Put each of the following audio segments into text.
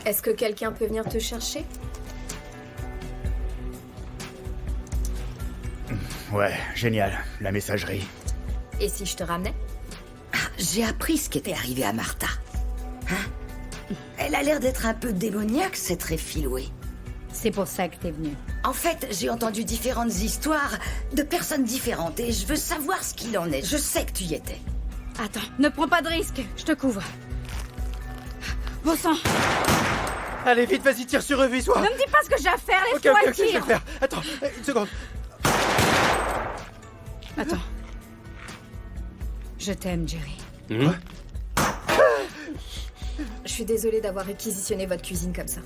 Est-ce que quelqu'un peut venir te chercher? Ouais, génial. La messagerie. Et si je te ramenais? J'ai appris ce qui était arrivé à Martha. Hein? Elle a l'air d'être un peu démoniaque, cette Réfiloué. C'est pour ça que t'es venu. En fait, j'ai entendu différentes histoires de personnes différentes et je veux savoir ce qu'il en est. Je sais que tu y étais. Attends, ne prends pas de risque, je te couvre. Bon sang, Allez, vite, vas-y, tire sur eux, vise-toi. ne me dis pas ce que j'ai à faire, Ok, laisse-moi ok, le ok, je vais tir. le faire. Attends, une seconde. Attends. Je t'aime, Jerry. Je suis désolée d'avoir réquisitionné votre cuisine comme ça.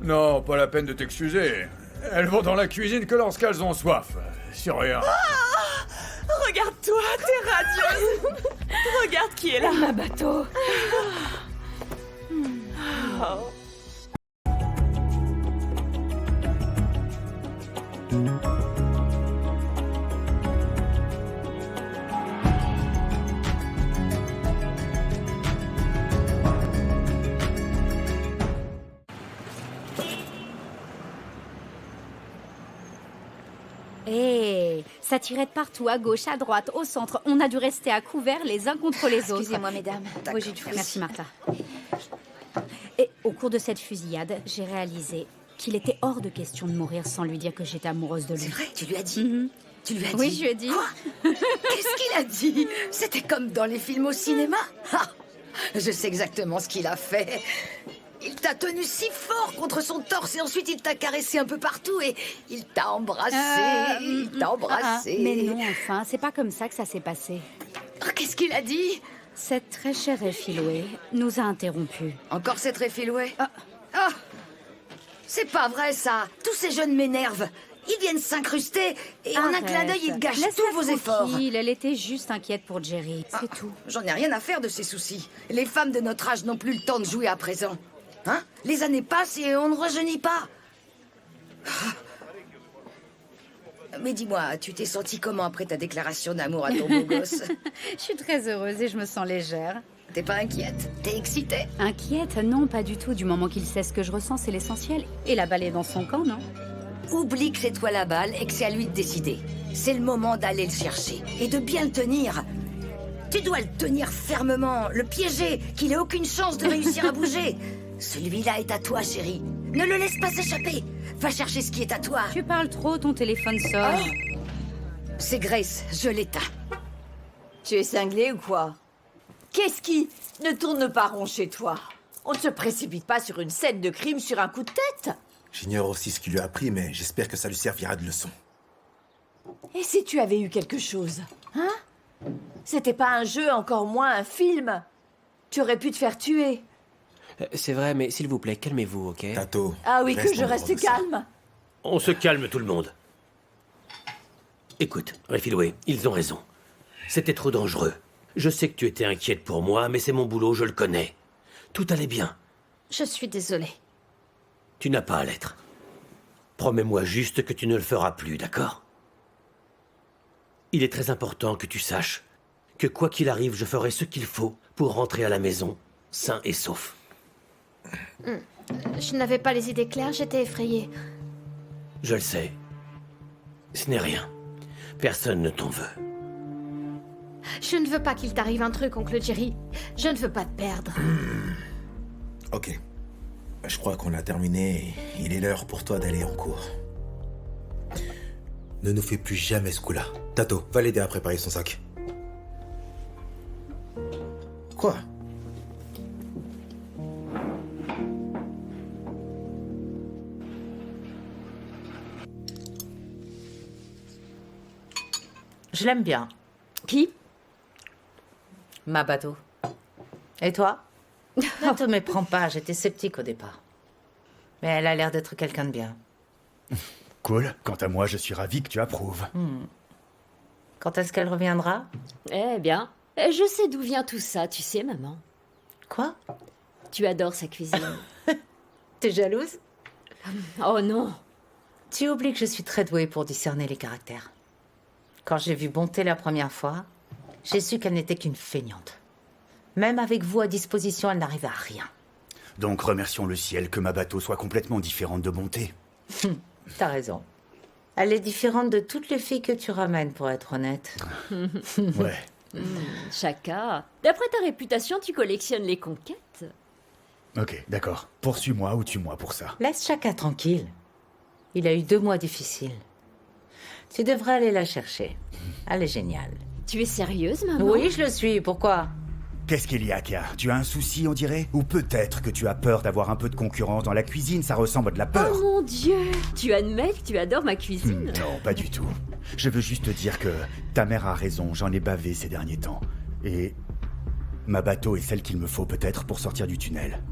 Non, pas la peine de t'excuser. Elles vont dans la cuisine que lorsqu'elles ont soif. Sur rien. Regarde-toi, t'es radieuse. Regarde qui est là. Ma bateau. Oh. Hé, ça tirait de partout, à gauche, à droite, au centre. On a dû rester à couvert les uns contre les autres. Excusez-moi, mesdames. D'accord. Vos jus de fruits. Merci, Martha. Et au cours de cette fusillade, j'ai réalisé qu'il était hors de question de mourir sans lui dire que j'étais amoureuse de lui. C'est vrai, tu lui as dit Tu lui as dit Oui, je lui ai dit. Quoi? Qu'est-ce qu'il a dit? C'était comme dans les films au cinéma. Ah, je sais exactement ce qu'il a fait. Il t'a tenu si fort contre son torse et ensuite il t'a caressé un peu partout et il t'a embrassé. Il t'a embrassé. Mais non, enfin, c'est pas comme ça que ça s'est passé. Oh, qu'est-ce qu'il a dit? Cette très chère Philoé nous a interrompus. Encore cette Réfiloué? Ah, c'est pas vrai ça. Tous ces jeunes m'énervent. Ils viennent s'incruster et en un clin d'œil ils gâchent Laisse-la tous vos efforts. tranquille, elle était juste inquiète pour Jerry, c'est tout. J'en ai rien à faire de ces soucis. Les femmes de notre âge n'ont plus le temps de jouer à présent. Hein? Les années passent et on ne rajeunit pas. Mais dis-moi, tu t'es sentie comment après ta déclaration d'amour à ton beau gosse? Je suis très heureuse et je me sens légère. T'es pas inquiète? T'es excitée? Inquiète? Non, pas du tout. Du moment qu'il sait ce que je ressens, c'est l'essentiel. Et la balle est dans son camp, non? Oublie que c'est toi la balle et que c'est à lui de décider. C'est le moment d'aller le chercher et de bien le tenir. Tu dois le tenir fermement, le piéger, qu'il ait aucune chance de réussir à bouger. Celui-là est à toi, chérie. Ne le laisse pas s'échapper. Va chercher ce qui est à toi. Tu parles trop, ton téléphone sonne. Oh, c'est Grace, je l'éteins. Tu es cinglé ou quoi? Qu'est-ce qui ne tourne pas rond chez toi? On ne se précipite pas sur une scène de crime sur un coup de tête. J'ignore aussi ce qu'il lui a appris, mais j'espère que ça lui servira de leçon. Et si tu avais eu quelque chose? Hein? C'était pas un jeu, encore moins un film. Tu aurais pu te faire tuer. C'est vrai, mais s'il vous plaît, calmez-vous, ok? Tato. Ah oui, que je en dehors reste de ça. calme. On se calme tout le monde. Écoute, Réfiloué, ils ont raison. C'était trop dangereux. Je sais que tu étais inquiète pour moi, mais c'est mon boulot, je le connais. Tout allait bien. Je suis désolée. Tu n'as pas à l'être. Promets-moi juste que tu ne le feras plus, d'accord? Il est très important que tu saches que quoi qu'il arrive, je ferai ce qu'il faut pour rentrer à la maison, sain et sauf. Je n'avais pas les idées claires, j'étais effrayée. Je le sais. Ce n'est rien. Personne ne t'en veut. Je ne veux pas qu'il t'arrive un truc, oncle Jerry. Je ne veux pas te perdre. Ok. Je crois qu'on a terminé. Il est l'heure pour toi d'aller en cours. Ne nous fais plus jamais ce coup-là. Tato, va l'aider à préparer son sac. Quoi? Je l'aime bien. Qui? Ma bateau. Et toi? Ne te méprends pas, j'étais sceptique au départ. Mais elle a l'air d'être quelqu'un de bien. Cool. Quant à moi, je suis ravi que tu approuves. Quand est-ce qu'elle reviendra? Eh bien, je sais d'où vient tout ça, tu sais, maman. Quoi? Tu adores sa cuisine. T'es jalouse? Oh non. Tu oublies que je suis très douée pour discerner les caractères. Quand j'ai vu Bonté la première fois, j'ai su qu'elle n'était qu'une feignante. Même avec vous à disposition, elle n'arrivait à rien. Donc remercions le ciel que ma bateau soit complètement différente de bonté. T'as raison. Elle est différente de toutes les filles que tu ramènes, pour être honnête. Ouais. Chaka, d'après ta réputation, tu collectionnes les conquêtes. Ok, d'accord. Poursuis-moi ou tue-moi pour ça. Laisse Chaka tranquille. Il a eu 2 mois difficiles. Tu devrais aller la chercher. Elle est géniale. Tu es sérieuse, maman? Oui, je le suis. Pourquoi? Qu'est-ce qu'il y a, Kia? Tu as un souci, on dirait? Ou peut-être que tu as peur d'avoir un peu de concurrence dans la cuisine, ça ressemble à de la peur. Oh mon Dieu! Tu admets que tu adores ma cuisine? Non, pas du tout. Je veux juste te dire que ta mère a raison, j'en ai bavé ces derniers temps. Et ma bateau est celle qu'il me faut peut-être pour sortir du tunnel.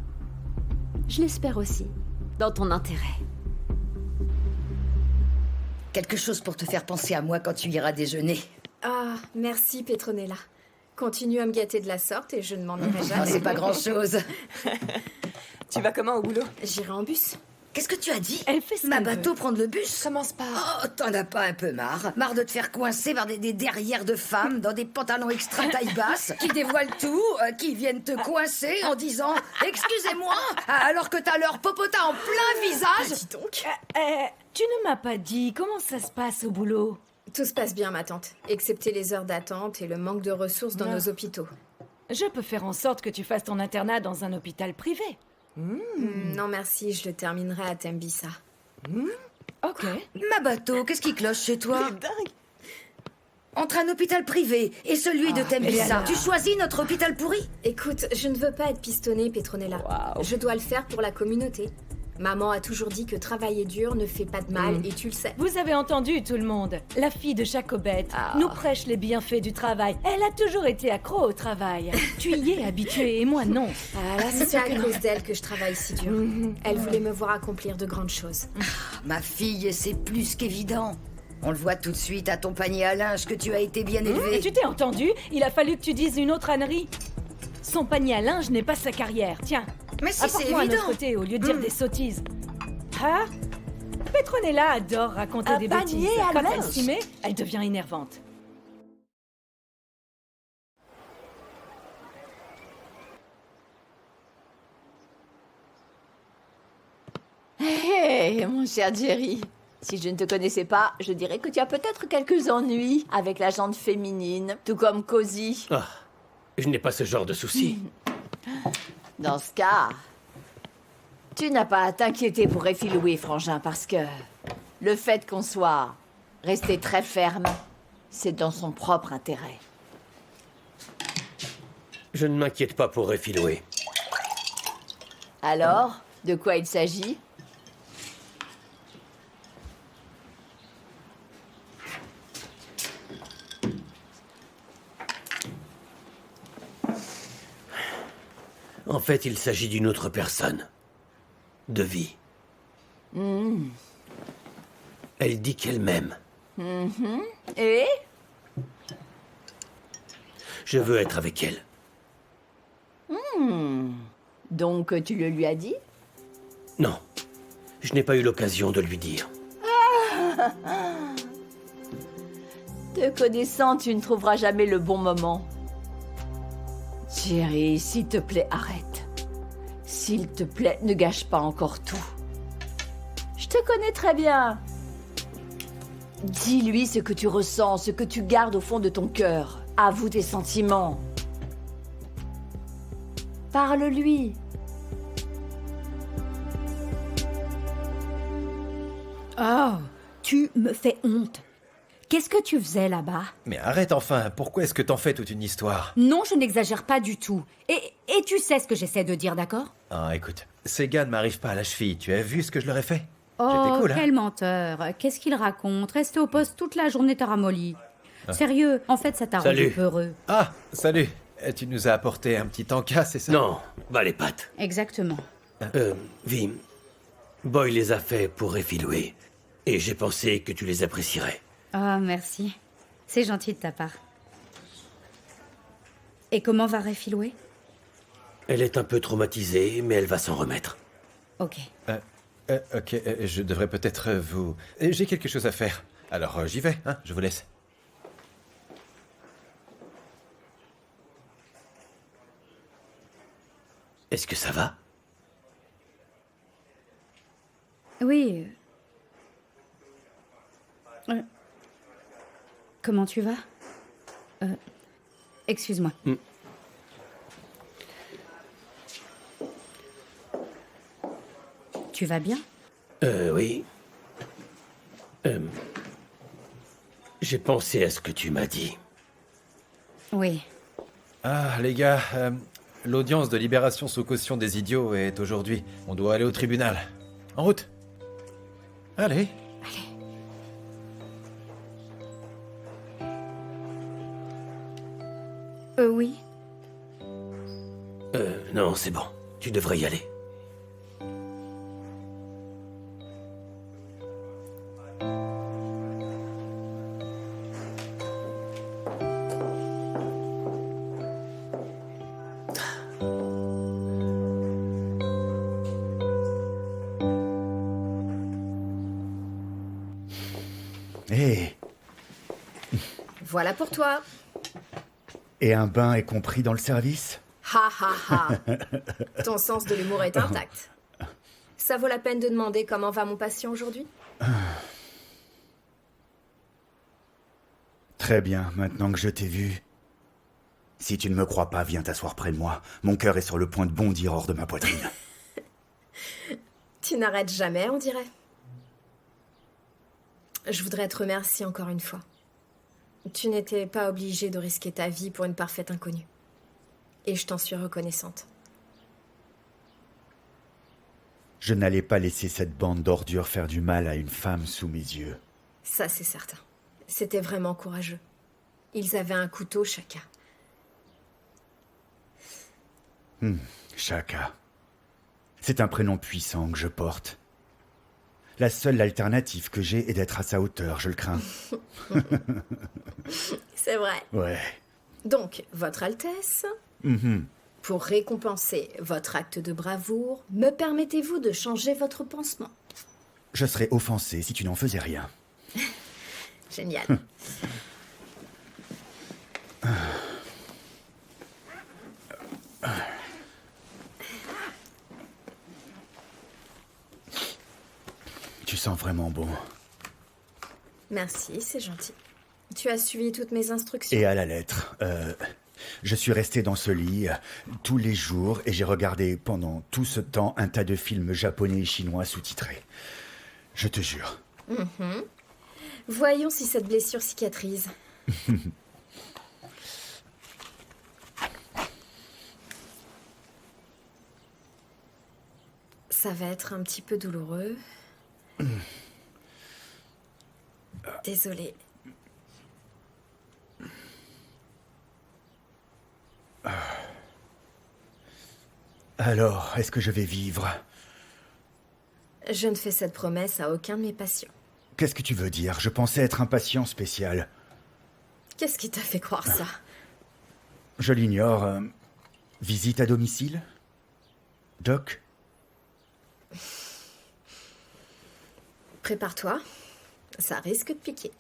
Je l'espère aussi. Dans ton intérêt. Quelque chose pour te faire penser à moi quand tu iras déjeuner. Ah, merci Petronella. Continue à me gâter de la sorte et je ne m'en irai Ah, jamais. c'est pas grand-chose. Tu vas comment au boulot? J'irai en bus. Qu'est-ce que tu as dit? Elle fait ce Ma qu'elle bateau prendre le bus? Commence pas. Oh, t'en as pas un peu marre? Marre de te faire coincer par des derrières de femmes dans des pantalons extra taille basse qui dévoilent tout, qui viennent te coincer en disant « Excusez-moi » alors que t'as leur popotin en plein visage? Dis donc. Tu ne m'as pas dit comment ça se passe au boulot. Tout se passe bien, ma tante, excepté les heures d'attente et le manque de ressources dans nos hôpitaux. Je peux faire en sorte que tu fasses ton internat dans un hôpital privé. Non, merci, je le terminerai à Tembisa. Ok. Ma bateau, qu'est-ce qui cloche chez toi? C'est dingue. Entre un hôpital privé et celui de Tembisa, tu choisis notre hôpital pourri? Écoute, je ne veux pas être pistonnée, Petronella. Je dois le faire pour la communauté. Maman a toujours dit que travailler dur ne fait pas de mal, et tu le sais. Vous avez entendu tout le monde. La fille de Jacobette nous prêche les bienfaits du travail. Elle a toujours été accro au travail. Tu y es habituée et moi non. Ah là, c'est à cause d'elle que je travaille si dur. Elle voulait me voir accomplir de grandes choses. Ma fille, c'est plus qu'évident. On le voit tout de suite à ton panier à linge que tu as été bien Et élevé. tu t'es entendu? Il a fallu que tu dises une autre ânerie. Son panier à linge n'est pas sa carrière. Tiens, Mais si, c'est apporte-moi un évident. autre côté au lieu de dire des sottises. Ah, Petronella adore raconter Un des panier bêtises. à Quand elle linge. s'y met, elle devient énervante. Hé, mon cher Jerry. Si je ne te connaissais pas, je dirais que tu as peut-être quelques ennuis avec la jante féminine, tout comme Cozy. Ah, je n'ai pas ce genre de soucis. Dans ce cas, tu n'as pas à t'inquiéter pour Effie Louis, frangin, parce que le fait qu'on soit resté très ferme, c'est dans son propre intérêt. Je ne m'inquiète pas pour Effiloué. Alors, de quoi il s'agit? En fait, il s'agit d'une autre personne. De vie. Elle dit qu'elle m'aime. Et? Je veux être avec elle. Donc, tu le lui as dit? Non, je n'ai pas eu l'occasion de lui dire. Te connaissant, tu ne trouveras jamais le bon moment. Jerry, s'il te plaît, arrête. S'il te plaît, ne gâche pas encore tout. Je te connais très bien. Dis-lui ce que tu ressens, ce que tu gardes au fond de ton cœur. Avoue tes sentiments. Parle-lui. Oh, tu me fais honte. Qu'est-ce que tu faisais là-bas? Mais arrête enfin, pourquoi est-ce que t'en fais toute une histoire? Non, je n'exagère pas du tout. Et tu sais ce que j'essaie de dire, d'accord? Ah, écoute, ces gars ne m'arrivent pas à la cheville, tu as vu ce que je leur ai fait? Oh, J'étais cool, hein? quel menteur. Qu'est-ce qu'il raconte? Rester au poste toute la journée t'a ramolli. Sérieux, en fait, ça t'a rendu Salut. peureux. Ah, salut. Tu nous as apporté un petit encas, c'est ça? Non, bah les pattes. Exactement. Vi, Boy les a fait pour Effiloué. Et j'ai pensé que tu les apprécierais. Oh, merci. C'est gentil de ta part. Et comment va Réfiloué? Elle est un peu traumatisée, mais elle va s'en remettre. Ok. Ok, je devrais peut-être vous... J'ai quelque chose à faire. Alors j'y vais, hein, je vous laisse. Est-ce que ça va? Oui. Comment tu vas? Excuse-moi. Tu vas bien? Oui. J'ai pensé à ce que tu m'as dit. Oui. Ah, les gars, l'audience de libération sous caution des idiots est aujourd'hui. On doit aller au tribunal. En route. Allez. Oui. Non, c'est bon. Tu devrais y aller. Hé, Voilà pour toi. et un bain est compris dans le service? Ha ha ha. Ton sens de l'humour est intact. Ça vaut la peine de demander comment va mon patient aujourd'hui? Très bien, maintenant que je t'ai vu. Si tu ne me crois pas, viens t'asseoir près de moi. Mon cœur est sur le point de bondir hors de ma poitrine. Tu n'arrêtes jamais, on dirait. Je voudrais te remercier encore une fois. Tu n'étais pas obligé de risquer ta vie pour une parfaite inconnue. Et je t'en suis reconnaissante. Je n'allais pas laisser cette bande d'ordures faire du mal à une femme sous mes yeux. Ça, c'est certain. C'était vraiment courageux. Ils avaient un couteau chacun. Chaka. C'est un prénom puissant que je porte. La seule alternative que j'ai est d'être à sa hauteur, je le crains. C'est vrai. Ouais. Donc, Votre Altesse, pour récompenser votre acte de bravoure, me permettez-vous de changer votre pansement? Je serais offensé si tu n'en faisais rien. Génial. Tu sens vraiment bon. Merci, c'est gentil. Tu as suivi toutes mes instructions? Et à la lettre. Je suis resté dans ce lit tous les jours et j'ai regardé pendant tout ce temps un tas de films japonais et chinois sous-titrés. Je te jure. Voyons si cette blessure cicatrise. Ça va être un petit peu douloureux. Désolée. Alors, est-ce que je vais vivre? Je ne fais cette promesse à aucun de mes patients. Qu'est-ce que tu veux dire? Je pensais être un patient spécial. Qu'est-ce qui t'a fait croire ça? Je l'ignore. Visite à domicile? Doc? Prépare-toi. Ça risque de piquer.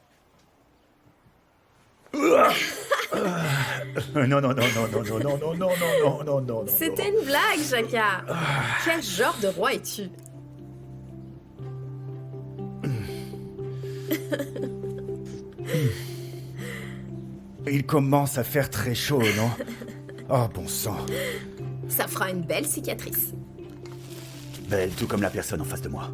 Non. C'était une blague, Chaka. Quel genre de roi es-tu? Il commence à faire très chaud, non? Oh, bon sang. Ça fera une belle cicatrice. Belle, tout comme la personne en face de moi.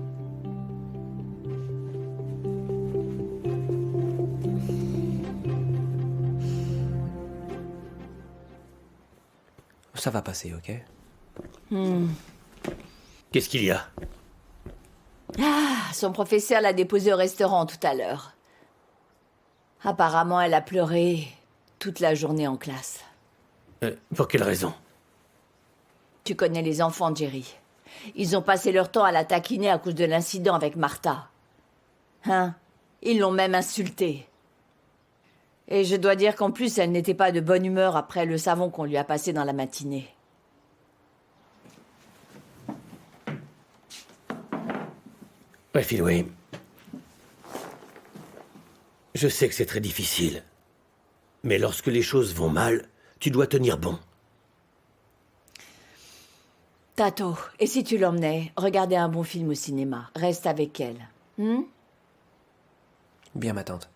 Ça va passer, ok? Qu'est-ce qu'il y a? Ah, son professeur l'a déposée au restaurant tout à l'heure. Apparemment, elle a pleuré toute la journée en classe. Pour quelle raison? Tu connais les enfants, Jerry. Ils ont passé leur temps à la taquiner à cause de l'incident avec Martha. Hein? Ils l'ont même insultée. Et je dois dire qu'en plus, elle n'était pas de bonne humeur après le savon qu'on lui a passé dans la matinée. Ouais, Philway. Je sais que c'est très difficile. Mais lorsque les choses vont mal, tu dois tenir bon. Tato, et si tu l'emmenais regarder un bon film au cinéma? Reste avec elle. Bien, ma tante.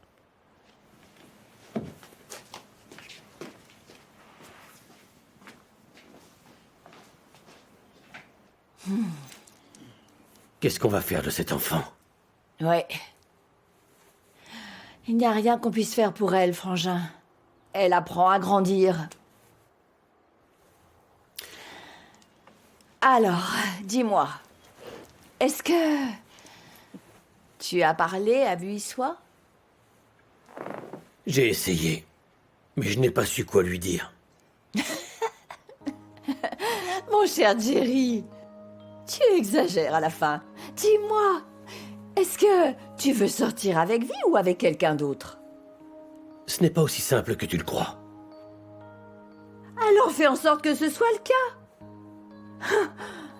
Qu'est-ce qu'on va faire de cet enfant? Ouais. Il n'y a rien qu'on puisse faire pour elle, frangin. Elle apprend à grandir. Alors, dis-moi, est-ce que tu as parlé à Buissois? J'ai essayé, mais je n'ai pas su quoi lui dire. Mon cher Jerry, tu exagères à la fin. Dis-moi, est-ce que tu veux sortir avec Vi ou avec quelqu'un d'autre? Ce n'est pas aussi simple que tu le crois. Alors fais en sorte que ce soit le cas.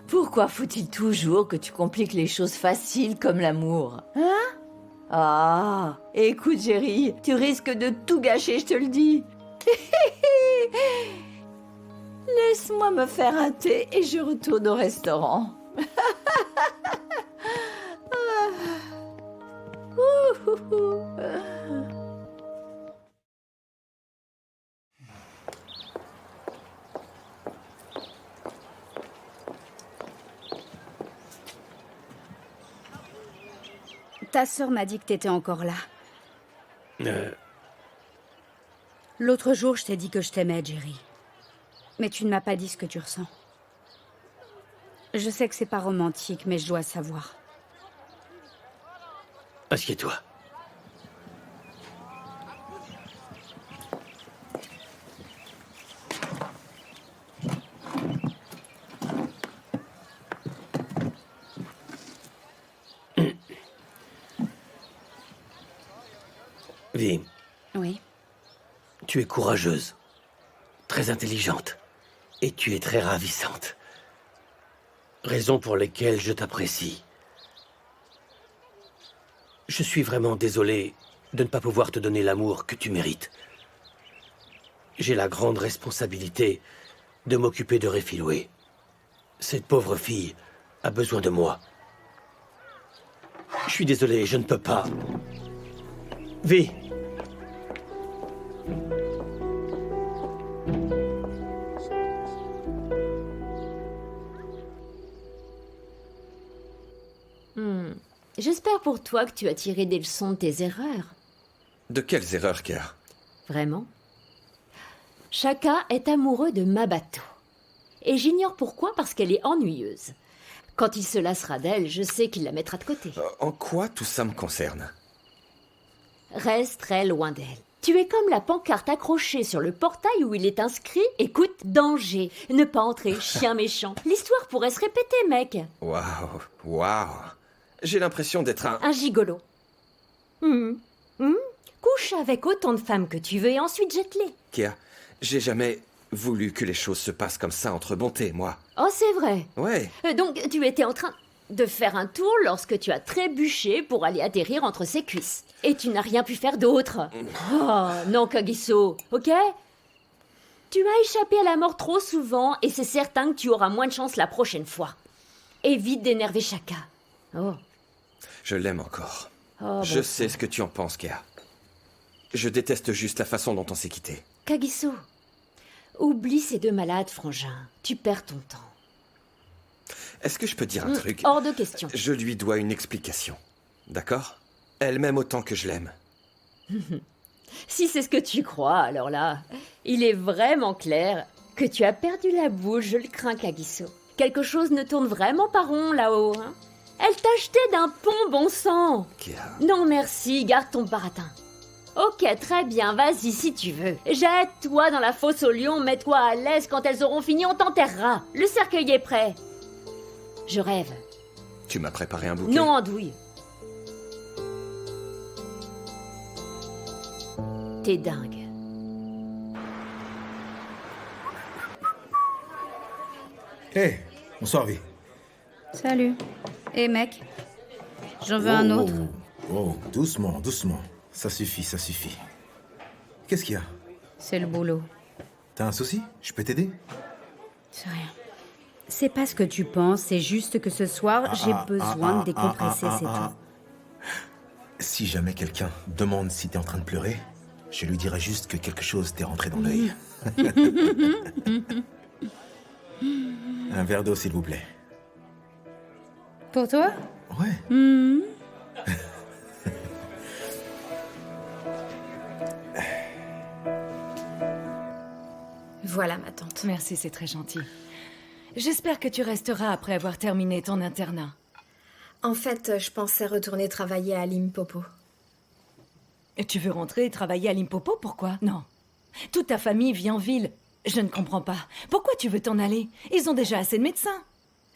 Pourquoi faut-il toujours que tu compliques les choses faciles comme l'amour? Hein? Ah, écoute Jerry, tu risques de tout gâcher, je te le dis. Laisse-moi me faire un thé et je retourne au restaurant. Ta sœur m'a dit que t'étais encore là. L'autre jour, je t'ai dit que je t'aimais, Jerry. Mais tu ne m'as pas dit ce que tu ressens. Je sais que c'est pas romantique, mais je dois savoir. Assieds-toi. Vi. Oui. Tu es courageuse, très intelligente, et tu es très ravissante. Raison pour lesquelles je t'apprécie. Je suis vraiment désolé de ne pas pouvoir te donner l'amour que tu mérites. J'ai la grande responsabilité de m'occuper de Refiloué. Cette pauvre fille a besoin de moi. Je suis désolé, je ne peux pas. Vi. J'espère pour toi que tu as tiré des leçons de tes erreurs. De quelles erreurs, Ker? Vraiment? Shaka est amoureux de Mabato. Et j'ignore pourquoi, parce qu'elle est ennuyeuse. Quand il se lassera d'elle, je sais qu'il la mettra de côté. En quoi tout ça me concerne? Reste très loin d'elle. Tu es comme la pancarte accrochée sur le portail où il est inscrit « Écoute, danger, ne pas entrer, chien méchant ». L'histoire pourrait se répéter, mec. Waouh. J'ai l'impression d'être un gigolo. Couche avec autant de femmes que tu veux et ensuite jette-les. Kia, j'ai jamais voulu que les choses se passent comme ça entre bonté, moi. Oh, c'est vrai. Ouais. Donc, tu étais en train de faire un tour lorsque tu as trébuché pour aller atterrir entre ses cuisses. Et tu n'as rien pu faire d'autre. Oh, non, Kagiso, ok? Tu as échappé à la mort trop souvent et c'est certain que tu auras moins de chance la prochaine fois. Évite d'énerver Shaka. Oh. Je l'aime encore. Oh, je sais ce que tu en penses, Kia. Je déteste juste la façon dont on s'est quitté. Kagiso, oublie ces deux malades, frangin. Tu perds ton temps. Est-ce que je peux dire un truc? Hors de question. Je lui dois une explication. D'accord? Elle m'aime autant que je l'aime. Si c'est ce que tu crois, alors là, il est vraiment clair que tu as perdu la bouche, je le crains, Kagiso. Quelque chose ne tourne vraiment pas rond là-haut, hein? Elle t'a jeté d'un pont, bon sang. Kia. Non merci, garde ton baratin. Ok, très bien, vas-y si tu veux. Jette-toi dans la fosse aux lions, mets-toi à l'aise, quand elles auront fini, on t'enterrera. Le cercueil est prêt. Je rêve. Tu m'as préparé un bouquet? Non, andouille. T'es dingue. Hé, bonsoir, Vi. Salut. Et mec, j'en veux un autre. Oh, doucement, doucement. Ça suffit, ça suffit. Qu'est-ce qu'il y a? C'est le boulot. T'as un souci? Je peux t'aider? C'est rien. C'est pas ce que tu penses, c'est juste que ce soir, j'ai besoin de décompresser, c'est tout. Si jamais quelqu'un demande si t'es en train de pleurer, je lui dirai juste que quelque chose t'est rentré dans l'œil. Un verre d'eau, s'il vous plaît. Pour toi? Ouais. Voilà ma tante. Merci, c'est très gentil. J'espère que tu resteras après avoir terminé ton internat. En fait, je pensais retourner travailler à Limpopo. Et tu veux rentrer et travailler à Limpopo? Pourquoi? Non. Toute ta famille vit en ville. Je ne comprends pas. Pourquoi tu veux t'en aller? Ils ont déjà assez de médecins.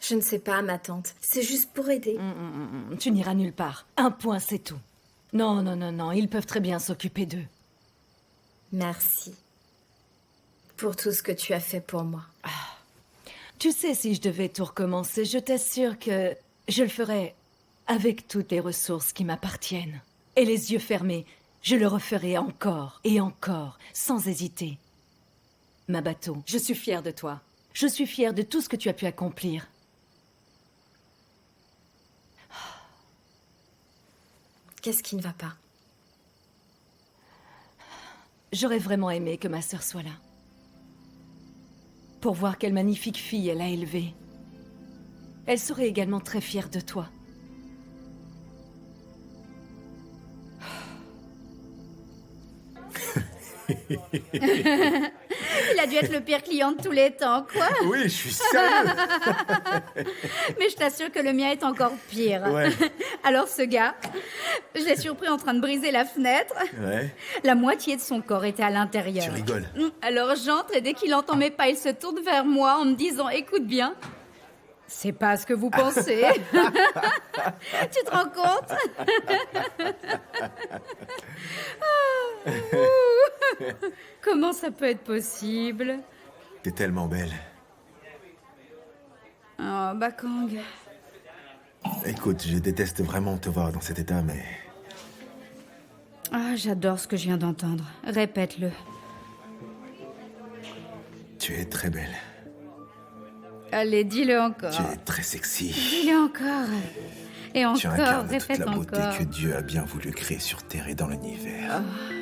Je ne sais pas, ma tante. C'est juste pour aider. Tu n'iras nulle part. Un point, c'est tout. Non, non, non, non. Ils peuvent très bien s'occuper d'eux. Merci. Pour tout ce que tu as fait pour moi. Tu sais, si je devais tout recommencer, je t'assure que je le ferais avec toutes les ressources qui m'appartiennent. Et les yeux fermés, je le referai encore et encore, sans hésiter. Mabato, je suis fière de toi. Je suis fière de tout ce que tu as pu accomplir. Qu'est-ce qui ne va pas? J'aurais vraiment aimé que ma sœur soit là. Pour voir quelle magnifique fille elle a élevée. Elle serait également très fière de toi. Il a dû être le pire client de tous les temps, quoi. Oui, je suis sérieux. Mais je t'assure que le mien est encore pire. Ouais. Alors ce gars, je l'ai surpris en train de briser la fenêtre. Ouais. La moitié de son corps était à l'intérieur. Tu rigoles. Alors j'entre et dès qu'il entend mes pas, il se tourne vers moi en me disant « Écoute bien, c'est pas ce que vous pensez. » Tu te rends compte? Comment ça peut être possible? T'es tellement belle. Oh, Bakang. Écoute, je déteste vraiment te voir dans cet état, mais... Ah, j'adore ce que je viens d'entendre. Répète-le. Tu es très belle. Allez, dis-le encore. Tu es très sexy. Dis-le encore. Et Tu encore, incarnes toute répète la beauté encore. que Dieu a bien voulu créer sur Terre et dans l'univers. Oh.